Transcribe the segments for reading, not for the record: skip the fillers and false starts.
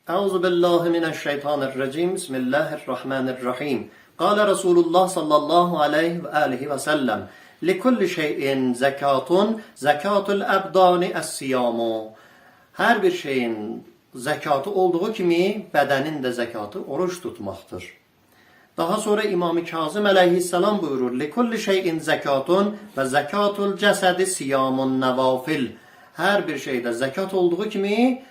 Euzu billahi mineşşeytanirracim. Bismillahirrahmanirrahim. Kâle Resulullah sallallahu aleyhi ve aleyhi ve sellem. Likulli şeyin zekatun, zekatul ebdani es-siyamu. Her bir şeyin zekatı olduğu kimi bedenin de zekatı oruç tutmaktır. Daha sonra İmam-ı Kazım aleyhisselam buyurur. Likulli şeyin zekatun ve zekatul cesedi siyamun nevafil. Her bir şeyde zekat olduğu kimi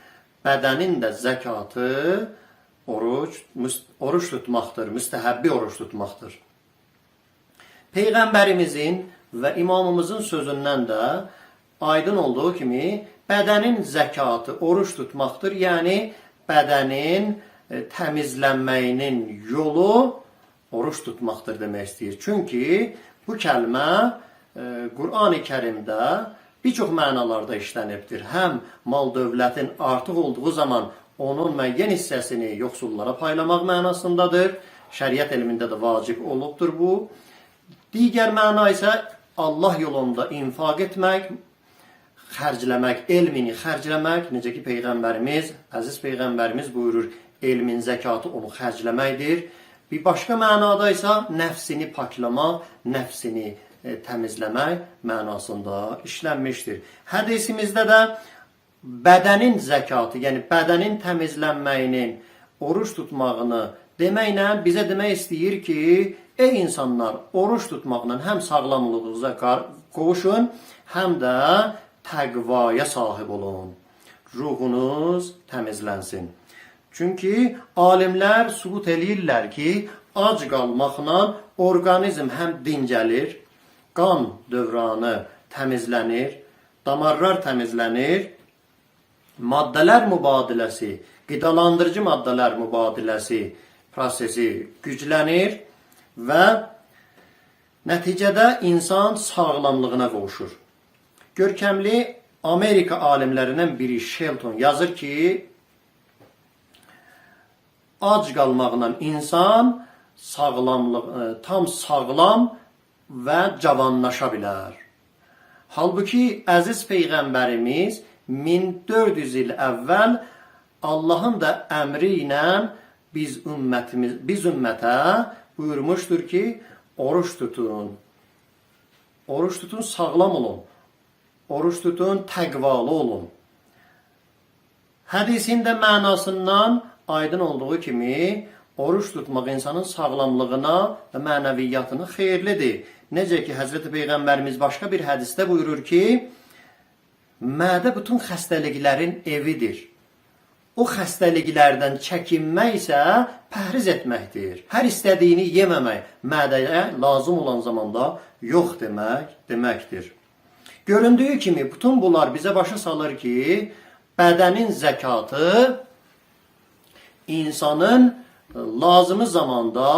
bedenin de zekatı oruç tutmaktır. Müstehəbbi oruç tutmaktır. Peygamberimizin ve imamımızın sözünden de aydın olduğu kimi bedenin zekatı oruç tutmaktır. Yani bedenin temizlenmeyinin yolu oruç tutmaktır demek istəyir. Çünkü bu kəlmə Kur'an-ı Kerim'de birçok mənalarda işlənibdir. Hem mal dövlətin artıq olduğu zaman onun müəyyən hissəsini yoxsullara paylamaq mənasındadır. Şəriət elmində də vacib olubdur bu. Digər məna isə Allah yolunda infaq etmək, xərcləmək, elmini xərcləmək. Necə ki Peyğəmbərimiz, əziz Peyğəmbərimiz buyurur, elmin zəkatı onu xərcləməkdir. Bir başqa mənada isə nəfsini paklamaq, nəfsini təmizləmək mənasında işlənmişdir. Hədisimizdə də bədənin zəkatı, yəni bədənin təmizlənməyinin oruç tutmağını deməklə bizə demək istəyir ki, ey insanlar, oruç tutmaqla həm sağlamlığınıza qovuşun, həm də təqvaya sahib olun. Ruhunuz təmizlənsin. Çünki alimlər sübut eləyirlər ki, ac qalmaqla orqanizm həm dincəlir, qan dövranı təmizlənir, damarlar təmizlənir, maddələr mübadiləsi, qidalandırıcı maddələr mübadiləsi prosesi güclənir və nəticədə insan sağlamlığına qovuşur. Görkəmli Amerika alimlərindən biri Shelton yazır ki, ac qalmaqla insan tam sağlam və cavanlaşa bilər. Halbuki əziz Peyğəmbərimiz 1400 il əvvəl Allahın da əmri ilə biz ümmətə buyurmuşdur ki, oruç tutun. Oruç tutun, sağlam olun. Oruç tutun, təqvalı olun. Hədisin də mənasından aydın olduğu kimi, oruç tutmaq insanın sağlamlığına və mənəviyyatına xeyirlidir. Necə ki, Həzreti Peyğəmbərimiz başqa bir hədisdə buyurur ki, mədə bütün xəstəliklərin evidir. O xəstəliklərdən çəkinmək isə pəhriz etməkdir. Hər istədiyini yeməmək, mədəyə lazım olan zamanda yox deməkdir. Göründüyü kimi, bütün bunlar bizə başa salır ki, bədənin zəkatı insanın lazımı zamanda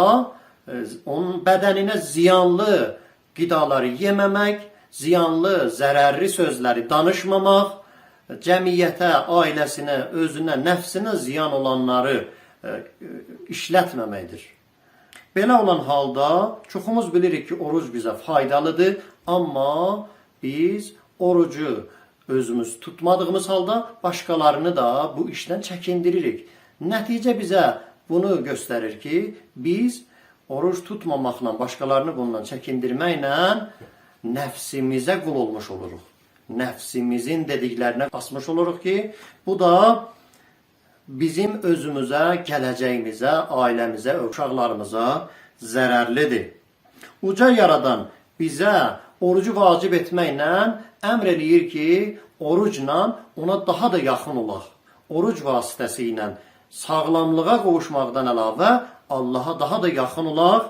onun bədəninə ziyanlı qidaları yeməmək, ziyanlı, zərərli sözləri danışmamaq, cəmiyyətə, ailəsinə, özünə, nəfsinə ziyan olanları işlətməməkdir. Belə olan halda çoxumuz bilirik ki, oruc bizə faydalıdır, amma biz orucu özümüz tutmadığımız halda başqalarını da bu işdən çəkindiririk. Nəticə bizə bunu göstərir ki, biz oruç tutmamaqla, başqalarını bundan çəkindirməklə nəfsimizə qul olmuş oluruq. Nəfsimizin dediklərinə basmış oluruq ki, bu da bizim özümüzə, gələcəyimizə, ailəmizə, uşaqlarımıza zərərlidir. Uca yaradan bizə orucu vacib etməklə əmr eləyir ki, orucla ona daha da yaxın olaq. Oruc vasitəsilə sağlamlığa qovuşmaqdan əlavə Allaha daha da yaxın olaq.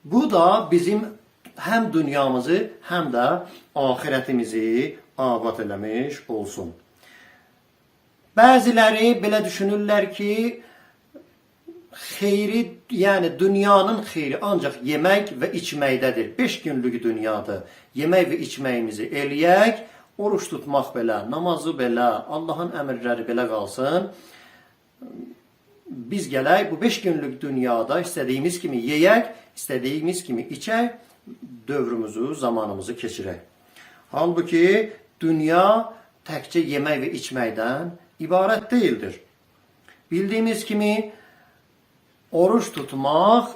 Bu da bizim həm dünyamızı, həm də ahirətimizi abad eləmiş olsun. Bəziləri belə düşünürlər ki, xeyri, yəni dünyanın xeyri ancaq yemək və içməkdədir. 5 günlük dünyadır. Yemək və içməyimizi eləyək, oruç tutmaq belə, namazı belə, Allahın əmrləri belə qalsın. Biz gələk bu 5 günlük dünyada istədiyimiz kimi yeyək, istədiyimiz kimi içək, dövrümüzü, zamanımızı keçirək. Halbuki dünya təkcə yemək və içməkdən ibarət deyildir. Bildiyimiz kimi oruç tutmaq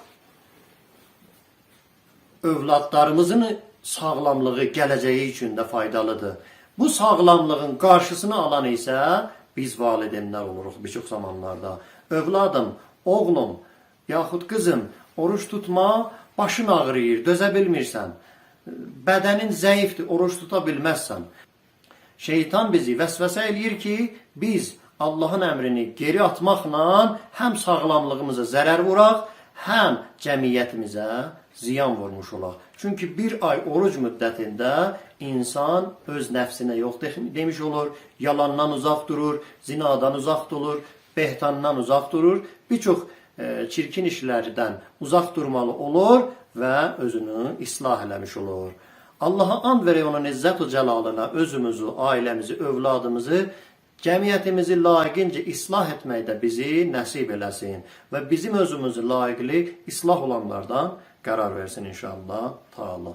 övladlarımızın sağlamlığı, gələcəyi üçün də faydalıdır. Bu sağlamlığın qarşısını alan isə biz valideynlər oluruq bir çox zamanlarda. Övladım, oğlum, yaxud qızım, oruç tutma, başın ağrıyır, dözə bilmirsən, bədənin zəifdir, oruç tuta bilməzsən. Şeytan bizi vəsvəsə eləyir ki, biz Allahın əmrini geri atmaqla həm sağlamlığımıza zərər vuraq, həm cəmiyyətimizə ziyan vurmuş olaq. Çünki bir ay oruc müddətində insan öz nəfsinə yox demiş olur, yalandan uzaq durur, zinadan uzaq durur, behtandan uzaq durur, bir çox çirkin işlərdən uzaq durmalı olur və özünü islah eləmiş olur. Allaha and verək onun izzət-u cəlalına özümüzü, ailəmizi, övladımızı, cəmiyyətimizi layiqincə islah etməkdə bizi nəsib eləsin və bizim özümüzü layiqli islah olanlardan qərar versin inşallah. Taala.